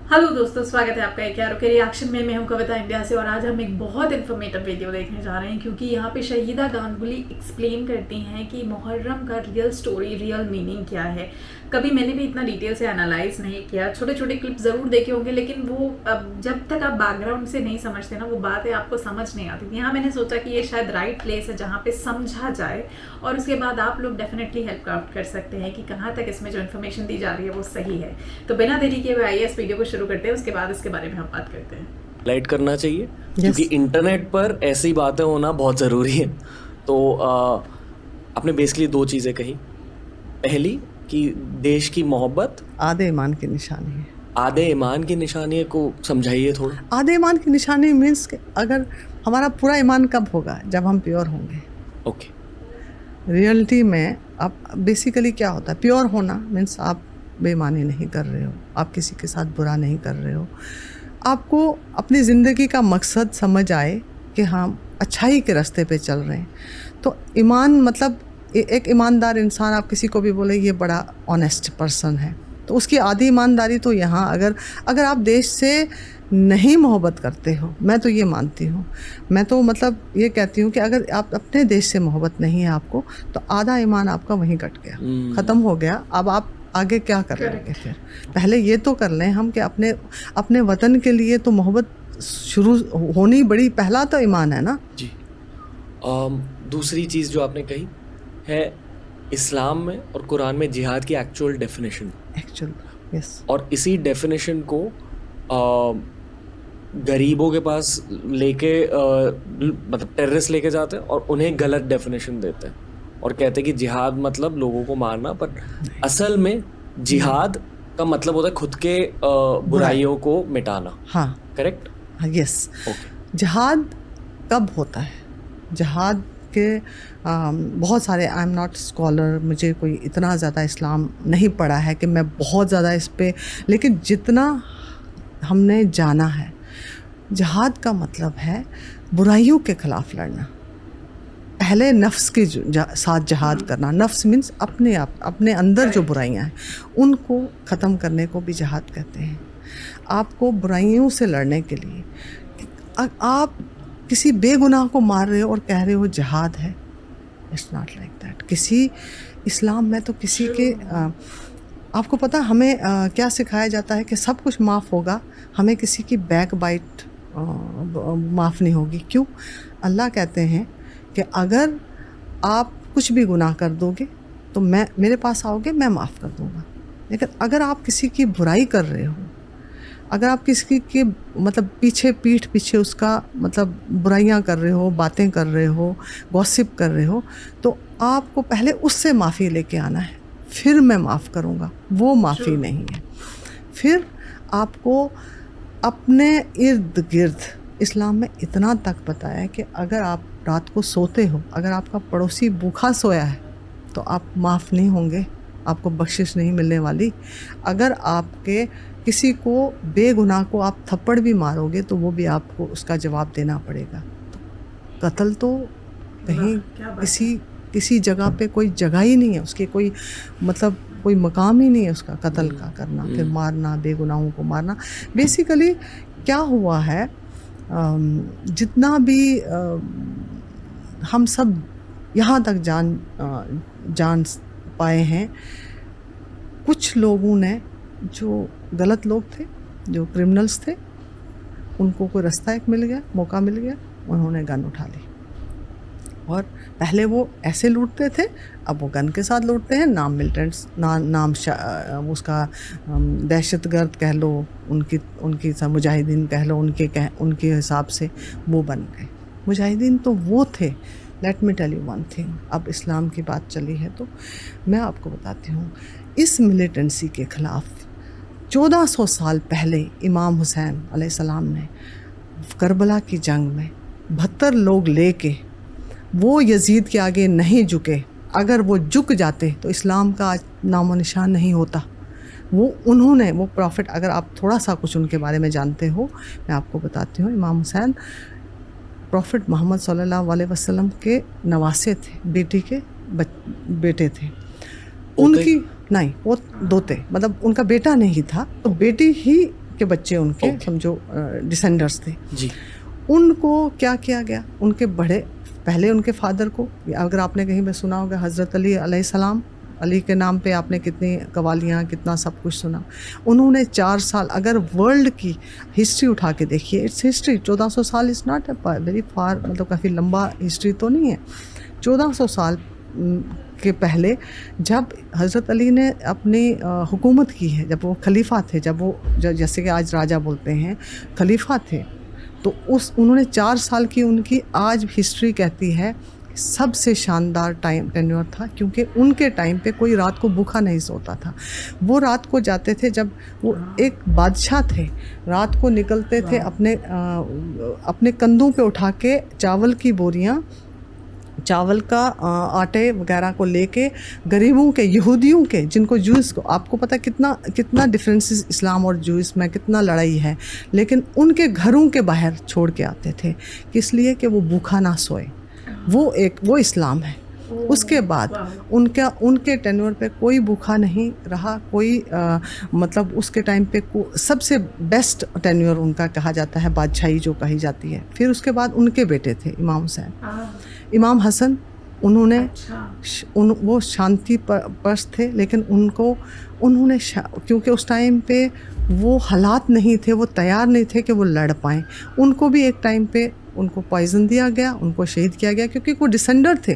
Hello दोस्तों, स्वागत है आपका एक यारों के रिएक्शन में। मैं हूं कविता इंडिया से और आज हम एक बहुत इन्फॉर्मेटिव वीडियो देखने जा रहे हैं क्योंकि यहाँ पे शहीदा गांगुली एक्सप्लेन करती हैं कि मुहर्रम का रियल स्टोरी, रियल मीनिंग क्या है। कभी मैंने भी इतना डिटेल से एनालाइज नहीं किया, छोटे छोटे क्लिप ज़रूर देखे होंगे, लेकिन वो जब तक आप बैकग्राउंड से नहीं समझते ना, वो बातें आपको समझ नहीं आती। यहाँ मैंने सोचा कि ये शायद राइट प्लेस है जहाँ पे समझा जाए और उसके बाद आप लोग डेफिनेटली हेल्प क्राफ्ट कर सकते हैं कि कहाँ तक इसमें जो इन्फॉर्मेशन दी जा रही है वो सही है। तो बिना देरी के हुए आइए इस वीडियो को शुरू करते हैं, उसके बाद इसके बारे में हम बात करते हैं। लाइट करना चाहिए क्योंकि इंटरनेट पर ऐसी बातें होना बहुत ज़रूरी है। तो आपने बेसिकली दो चीज़ें कही। पहली कि देश की मोहब्बत आधे ईमान की निशानी है। आधे ईमान की निशानी को समझाइए थोड़ा। आधे ईमान की निशानी मीन्स अगर हमारा पूरा ईमान कब होगा, जब हम प्योर होंगे। ओके। रियलिटी में अब बेसिकली क्या होता है, प्योर होना मीन्स आप बेईमानी नहीं कर रहे हो, आप किसी के साथ बुरा नहीं कर रहे हो, आपको अपनी ज़िंदगी का मकसद समझ आए कि हम अच्छाई के रास्ते पे चल रहे हैं। तो ईमान मतलब एक ईमानदार इंसान, आप किसी को भी बोले ये बड़ा ऑनेस्ट पर्सन है, तो उसकी आधी ईमानदारी तो यहाँ अगर आप देश से नहीं मोहब्बत करते हो, मैं तो ये मानती हूँ, मैं तो मतलब ये कहती हूँ कि अगर आप अपने देश से मोहब्बत नहीं है आपको, तो आधा ईमान आपका वहीं कट गया, ख़त्म हो गया। अब आप आगे क्या कर लेंगे? फिर पहले ये तो कर लें हम कि अपने वतन के लिए तो मोहब्बत शुरू होनी बड़ी पहला तो ईमान है ना जी। दूसरी चीज़ जो आपने कही है, इस्लाम में और कुरान में जिहाद की एक्चुअल डेफिनेशन। यस। और इसी डेफिनेशन को गरीबों के पास लेके मतलब टेररिस्ट लेके जाते हैं और उन्हें गलत डेफिनेशन देते हैं और कहते हैं कि जिहाद मतलब लोगों को मारना, पर असल में जिहाद का मतलब होता है खुद के बुराइयों को मिटाना। हाँ, करेक्ट। हाँ, यस। ओके। जिहाद कब होता है? जिहाद के बहुत सारे, आई एम नॉट स्कॉलर, मुझे कोई इतना ज़्यादा इस्लाम नहीं पढ़ा है कि मैं बहुत ज़्यादा इस पे, लेकिन जितना हमने जाना है, जिहाद का मतलब है बुराइयों के ख़िलाफ़ लड़ना। पहले नफ्स के साथ जिहाद करना। नफ्स मीन्स अपने अंदर जो बुराइयां हैं उनको ख़त्म करने को भी जिहाद कहते हैं। आपको बुराइयों से लड़ने के लिए आप किसी बेगुनाह को मार रहे हो और कह रहे हो जिहाद है, इट्स नॉट लाइक दैट। किसी इस्लाम में तो किसी के आपको पता हमें क्या सिखाया जाता है कि सब कुछ माफ़ होगा, हमें किसी की बैक बाइट माफ़ नहीं होगी। क्यों? अल्लाह कहते हैं कि अगर आप कुछ भी गुनाह कर दोगे तो मेरे पास आओगे, मैं माफ़ कर दूँगा। लेकिन अगर आप किसी की बुराई कर रहे हो, अगर आप किसी के मतलब पीठ पीछे उसका मतलब बुराइयां कर रहे हो, बातें कर रहे हो, गॉसिप कर रहे हो, तो आपको पहले उससे माफ़ी लेके आना है, फिर मैं माफ़ करूँगा। वो माफ़ी नहीं है। फिर आपको अपने इर्द गिर्द, इस्लाम में इतना तक बताया है कि अगर आप रात को सोते हो, अगर आपका पड़ोसी भूखा सोया है तो आप माफ़ नहीं होंगे, आपको बख्शिश नहीं मिलने वाली। अगर आपके किसी को बेगुनाह को आप थप्पड़ भी मारोगे तो वो भी आपको उसका जवाब देना पड़ेगा। तो कत्ल तो कहीं किसी जगह पे कोई जगह ही नहीं है उसकी, कोई मतलब कोई मकाम ही नहीं है उसका कत्ल का करना, फिर मारना, बेगुनाहों को मारना। बेसिकली क्या हुआ है, जितना भी हम सब यहाँ तक जान पाए हैं, कुछ लोगों ने जो गलत लोग थे, जो क्रिमिनल्स थे, उनको कोई रास्ता एक मिल गया, मौका मिल गया, उन्होंने गन उठा ली। और पहले वो ऐसे लूटते थे, अब वो गन के साथ लूटते हैं। नाम मिलिटेंट्स, नाम उसका दहशतगर्द कह लो, उनकी मुजाहिदीन कह लो, उनके हिसाब से वो बन गए। मुजाहिदीन तो वो थे। Let me tell you one thing, अब इस्लाम की बात चली है तो मैं आपको बताती हूँ, इस मिलिटेंसी के ख़िलाफ़ 1400 साल पहले इमाम हुसैन अलैहिस्सलाम ने करबला की जंग में 72 लोग लेके वो यजीद के आगे नहीं झुके। अगर वो झुक जाते तो इस्लाम का आज नामो निशान नहीं होता। वो प्रॉफिट, अगर आप थोड़ा सा कुछ उनके बारे में जानते हो, मैं आपको बताती हूँ। इमाम हुसैन प्रॉफिट मोहम्मद सल्लल्लाहु अलैहि वसल्लम के नवासे थे, बेटी के बेटे थे। उनकी नहीं, वो दोते, मतलब उनका बेटा नहीं था, तो बेटी ही के बच्चे उनके समझो डिसेंडर्स थे जी उनको क्या किया गया, उनके बड़े पहले उनके फादर को, अगर आपने कहीं पे सुना होगा हज़रत अली अलैहिस्सलाम, अली के नाम पे आपने कितनी कवालियाँ कितना सब कुछ सुना, उन्होंने 4 साल, अगर वर्ल्ड की हिस्ट्री उठा के देखिए, इट्स हिस्ट्री, 1400 साल is not a very far, मतलब काफ़ी लंबा हिस्ट्री तो नहीं है। 1400 साल के पहले जब हज़रत अली ने अपनी हुकूमत की है, जब वो खलीफा थे, जब वो जैसे कि आज राजा बोलते हैं, खलीफा थे, तो उन्होंने 4 साल की उनकी आज हिस्ट्री कहती है सबसे शानदार टाइम टेन्योर था, क्योंकि उनके टाइम पे कोई रात को भूखा नहीं सोता था। वो रात को जाते थे, जब वो एक बादशाह थे, रात को निकलते थे अपने कंधों पे उठा के चावल की बोरियां, चावल का आटे वगैरह को लेके गरीबों के, यहूदियों के, जिनको जूस को, आपको पता कितना डिफरेंसेस इस्लाम और जूस में कितना लड़ाई है, लेकिन उनके घरों के बाहर छोड़ के आते थे, किस लिए कि वो भूखा ना सोए। वो इस्लाम है। उसके बाद उनके टेन्योर पे कोई भूखा नहीं रहा, कोई मतलब उसके टाइम पे सबसे बेस्ट टेन्योर उनका कहा जाता है, बादशाही जो कही जाती है। फिर उसके बाद उनके बेटे थे इमाम हुसैन, इमाम हसन, उन्होंने वो शांति परस्त थे, लेकिन उन्होंने क्योंकि उस टाइम पे वो हालात नहीं थे, वो तैयार नहीं थे कि वो लड़ पाएँ। उनको भी एक टाइम पे उनको पॉइजन दिया गया, उनको शहीद किया गया, क्योंकि वो डिसेंडर थे,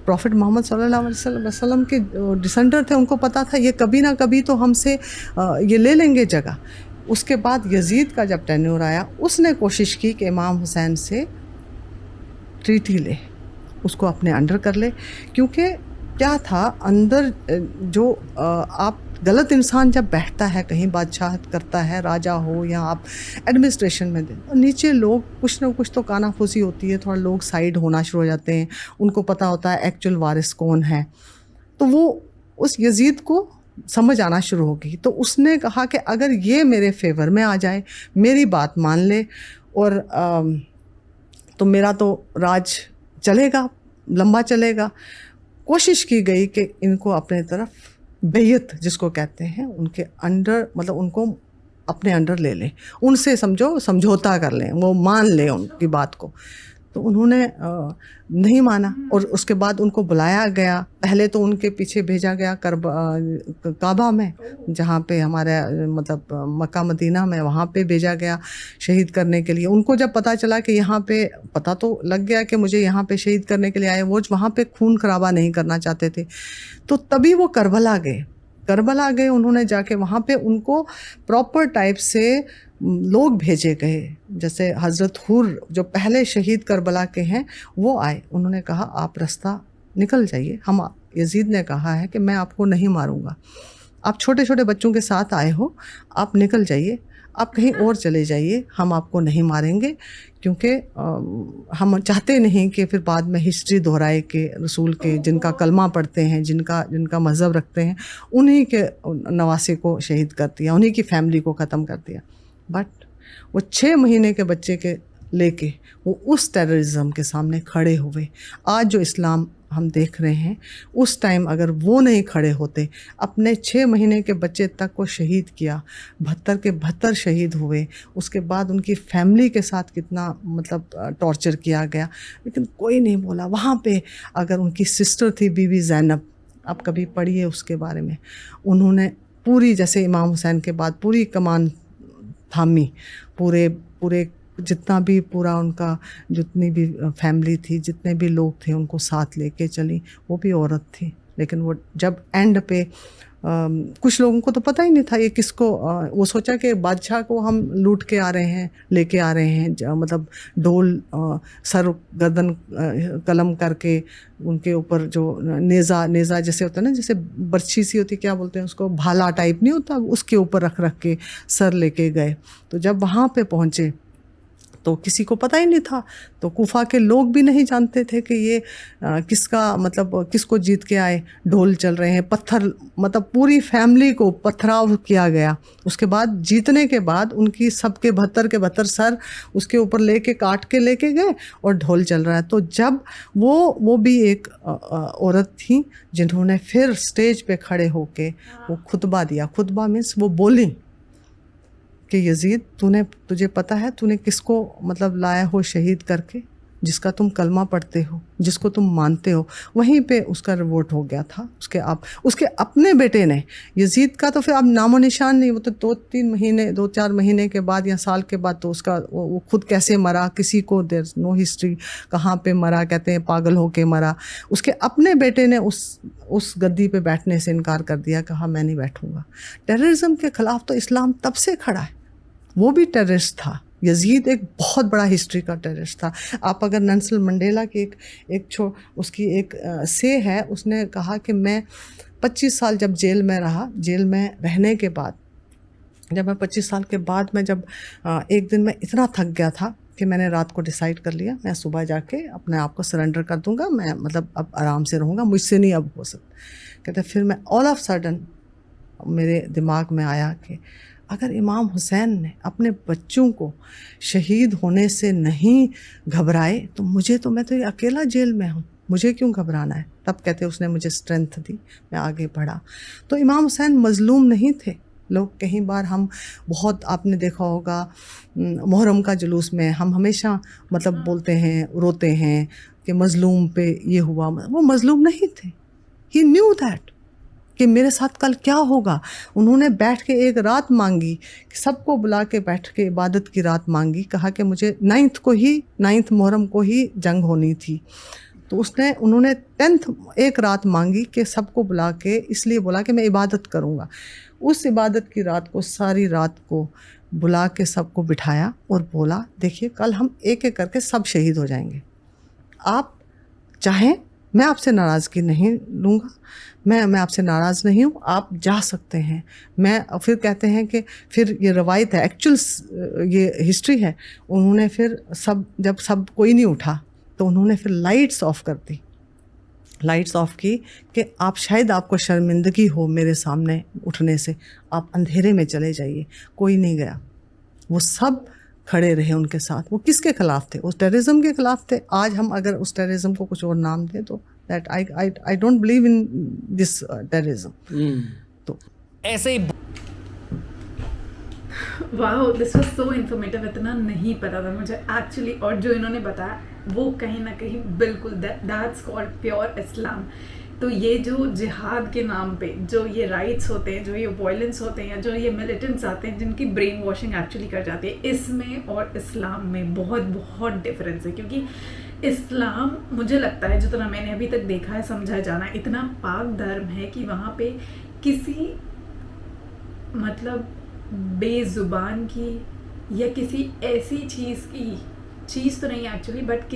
प्रॉफिट मोहम्मद सल्लल्लाहु अलैहि वसल्लम के डिसेंडर थे। उनको पता था ये कभी ना कभी तो हमसे ये ले लेंगे जगह। उसके बाद यजीद का जब टेन्योर आया, उसने कोशिश की कि इमाम हुसैन से ट्रीटी ले, उसको अपने अंडर कर ले, क्योंकि क्या था अंदर जो आप गलत इंसान जब बैठता है कहीं, बादशाहत करता है, राजा हो या आप एडमिनिस्ट्रेशन में दे, नीचे लोग कुछ ना कुछ तो कानाफूसी होती है, थोड़ा लोग साइड होना शुरू हो जाते हैं, उनको पता होता है एक्चुअल वारिस कौन है। तो वो उस यजीद को समझ आना शुरू हो गई, तो उसने कहा कि अगर ये मेरे फेवर में आ जाए, मेरी बात मान ले, और तो मेरा तो राज चलेगा, लंबा चलेगा। कोशिश की गई कि इनको अपने तरफ बैयत जिसको कहते हैं, उनके अंडर, मतलब उनको अपने अंडर ले लें, उनसे समझौता कर लें, वो मान लें उनकी बात को। तो उन्होंने नहीं माना, और उसके बाद उनको बुलाया गया। पहले तो उनके पीछे भेजा गया काबा में, जहाँ पे हमारे मतलब मक्का मदीना में, वहाँ पे भेजा गया शहीद करने के लिए। उनको जब पता चला कि यहाँ पे, पता तो लग गया कि मुझे यहाँ पे शहीद करने के लिए आए, वो वहाँ पे खून खराबा नहीं करना चाहते थे, तो तभी वो करबला गए। उन्होंने जाके वहाँ पे उनको प्रॉपर टाइप से लोग भेजे गए, जैसे हज़रत हुर जो पहले शहीद करबला के हैं, वो आए। उन्होंने कहा आप रास्ता निकल जाइए, हम, यजीद ने कहा है कि मैं आपको नहीं मारूंगा, आप छोटे छोटे बच्चों के साथ आए हो, आप निकल जाइए, आप कहीं और चले जाइए, हम आपको नहीं मारेंगे, क्योंकि हम चाहते नहीं कि फिर बाद में हिस्ट्री दोहराए कि रसूल के जिनका कलमा पढ़ते हैं, जिनका मज़हब रखते हैं, उन्हीं के नवासे को शहीद कर दिया, उन्हीं की फैमिली को ख़त्म कर दिया। बट वो 6 महीने के बच्चे के लेके वो उस टेररिज्म के सामने खड़े हुए। आज जो इस्लाम हम देख रहे हैं, उस टाइम अगर वो नहीं खड़े होते, अपने 6 महीने के बच्चे तक को शहीद किया, 72 के 72 शहीद हुए, उसके बाद उनकी फैमिली के साथ कितना मतलब टॉर्चर किया गया, लेकिन कोई नहीं बोला। वहाँ पे अगर उनकी सिस्टर थी बीबी ज़ैनब, आप कभी पढ़िए उसके बारे में, उन्होंने पूरी, जैसे इमाम हुसैन के बाद पूरी कमान थामी, पूरे जितना भी पूरा उनका जितनी भी फैमिली थी, जितने भी लोग थे, उनको साथ लेके चली। वो भी औरत थी, लेकिन वो जब एंड पे कुछ लोगों को तो पता ही नहीं था ये किसको, वो सोचा कि बादशाह को हम लूट के आ रहे हैं, लेके आ रहे हैं, मतलब ढोल सर गर्दन कलम करके उनके ऊपर जो नेज़ा जैसे होता है ना, जैसे बर्छी सी होती, क्या बोलते हैं उसको, भाला टाइप नहीं होता, उसके ऊपर रख के सर लेके गए। तो जब वहाँ पे पहुँचे तो किसी को पता ही नहीं था, तो कूफा के लोग भी नहीं जानते थे कि ये किसको जीत के आए। ढोल चल रहे हैं, पत्थर, मतलब पूरी फैमिली को पथराव किया गया। उसके बाद जीतने के बाद उनकी सबके 72 के 72 सर उसके ऊपर लेके काट के लेके गए, और ढोल चल रहा है। तो जब वो भी एक औरत थी जिन्होंने फिर स्टेज पे खड़े होके वो खुतबा दिया। खुतबा मीन्स वो बोली کہ یزید تجھے پتہ ہے تو نے کس کو مطلب لایا ہو شہید کر کے، جس کا تم کلمہ پڑھتے ہو، جس کو تم مانتے ہو. وہیں پہ اس کا ریوولٹ ہو گیا تھا. اس کے اپنے بیٹے نے. یزید کا تو پھر اب نام و نشان نہیں. وہ تو 2-4 مہینے کے بعد یا سال کے بعد تو اس کا وہ خود کیسے مرا کسی کو دیر نو ہسٹری، کہاں پہ مرا، کہتے ہیں پاگل ہو کے مرا. اس کے اپنے بیٹے نے اس گدی پہ بیٹھنے سے انکار کر دیا، کہا میں نہیں بیٹھوں گا. ٹیررزم کے خلاف تو اسلام تب سے کھڑا ہے. وہ بھی ٹیررسٹ تھا. یزید ایک بہت بڑا ہسٹری کا ٹیررسٹ تھا. آپ اگر نیلسن منڈیلا کی اس کی ایک سے ہے، اس نے کہا کہ میں 25 سال جب جیل میں رہا، جیل میں رہنے کے بعد جب میں 25 سال کے بعد میں جب ایک دن میں اتنا تھک گیا تھا کہ میں نے رات کو ڈیسائیڈ کر لیا میں صبح جا کے اپنے آپ کو سرنڈر کر دوں گا، میں مطلب اب آرام سے رہوں گا، مجھ سے نہیں اب ہو سکتا. کہتے پھر میں آل آف سڈن میرے دماغ میں آیا کہ اگر امام حسین نے اپنے بچوں کو شہید ہونے سے نہیں گھبرائے تو میں تو یہ اکیلا جیل میں ہوں، مجھے کیوں گھبرانا ہے. تب کہتے اس نے مجھے اسٹرینتھ دی، میں آگے بڑھا. تو امام حسین مظلوم نہیں تھے. لوگ کئی بار ہم بہت، آپ نے دیکھا ہوگا محرم کا جلوس میں ہم ہمیشہ مطلب بولتے ہیں، روتے ہیں کہ مظلوم پہ یہ ہوا. وہ مظلوم نہیں تھے. ہی نیو دیٹ کہ میرے ساتھ کل کیا ہوگا. انہوں نے بیٹھ کے ایک رات مانگی، سب کو بلا کے بیٹھ کے عبادت کی رات مانگی. کہا کہ مجھے 9 محرم کو ہی جنگ ہونی تھی. تو انہوں نے 10 ایک رات مانگی کہ سب کو بلا کے، اس لیے بولا کہ میں عبادت کروں گا. اس عبادت کی رات کو، ساری رات کو بلا کے سب کو بٹھایا اور بولا دیکھیے کل ہم ایک ایک کر کے سب شہید ہو جائیں گے. آپ چاہیں میں آپ سے ناراضگی نہیں لوں گا، میں آپ سے ناراض نہیں ہوں، آپ جا سکتے ہیں. پھر کہتے ہیں کہ پھر یہ روایت ہے، ایکچوئل یہ ہسٹری ہے. انہوں نے پھر جب کوئی نہیں اٹھا تو انہوں نے پھر لائٹس آف کی کہ آپ شاید آپ کو شرمندگی ہو میرے سامنے اٹھنے سے، آپ اندھیرے میں چلے جائیے. کوئی نہیں گیا. وہ سب کھڑے رہے ان کے ساتھ. وہ کس کے خلاف تھے؟ اس ٹیررزم کے خلاف تھے. آج ہم اگر اس ٹیررزم کو کچھ اور نام دیں تو that I don't believe in this terrorism. تو ایسے ہی واو دس واز سو انفارمیٹیو. اتنا نہیں پتا تھا مجھے ایکچولی، اور جو انہوں نے بتایا وہ کہیں نہ کہیں بالکل دیٹس کالڈ پیور اسلام. تو یہ جو جہاد کے نام پہ جو یہ رائٹس ہوتے ہیں، جو یہ وائلنس ہوتے ہیں، یا جو یہ ملیٹنٹس آتے ہیں جن کی برین واشنگ ایکچولی کر جاتی ہے، اس میں اور اسلام میں بہت بہت ڈفرینس ہے. کیونکہ اسلام مجھے لگتا ہے جتنا میں نے ابھی تک دیکھا ہے، سمجھا جانا، اتنا پاک دھرم ہے کہ وہاں پہ کسی مطلب بے زبان کی یا کسی ایسی چیز تو نہیں ایکچولی، بٹ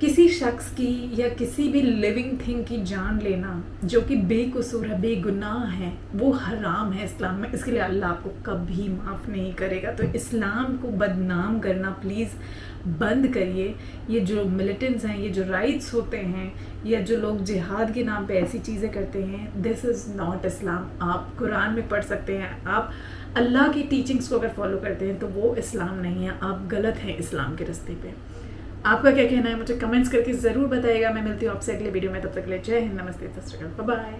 کسی شخص کی یا کسی بھی لیونگ تھنگ کی جان لینا جو کہ بے قصور ہے، بے گناہ ہے، وہ حرام ہے اسلام میں. اس کے لیے اللہ آپ کو کبھی معاف نہیں کرے گا. تو اسلام کو بدنام کرنا پلیز بند کریے. یہ جو ملیٹنٹس ہیں، یہ جو رائٹس ہوتے ہیں، یا جو لوگ جہاد کے نام پہ ایسی چیزیں کرتے ہیں، دس از ناٹ اسلام. آپ قرآن میں پڑھ سکتے ہیں، آپ اللہ کی ٹیچنگس کو اگر فالو کرتے ہیں تو وہ اسلام نہیں ہے. آپ غلط ہیں اسلام کے راستے پہ. آپ کا کیا کہنا ہے مجھے کمنٹس کر کے ضرور بتائیے گا. میں ملتی ہوں آپ سے اگلے ویڈیو میں. تب تک کے لیے جے ہند، نمستے، ست شری اکال، بائے بائے.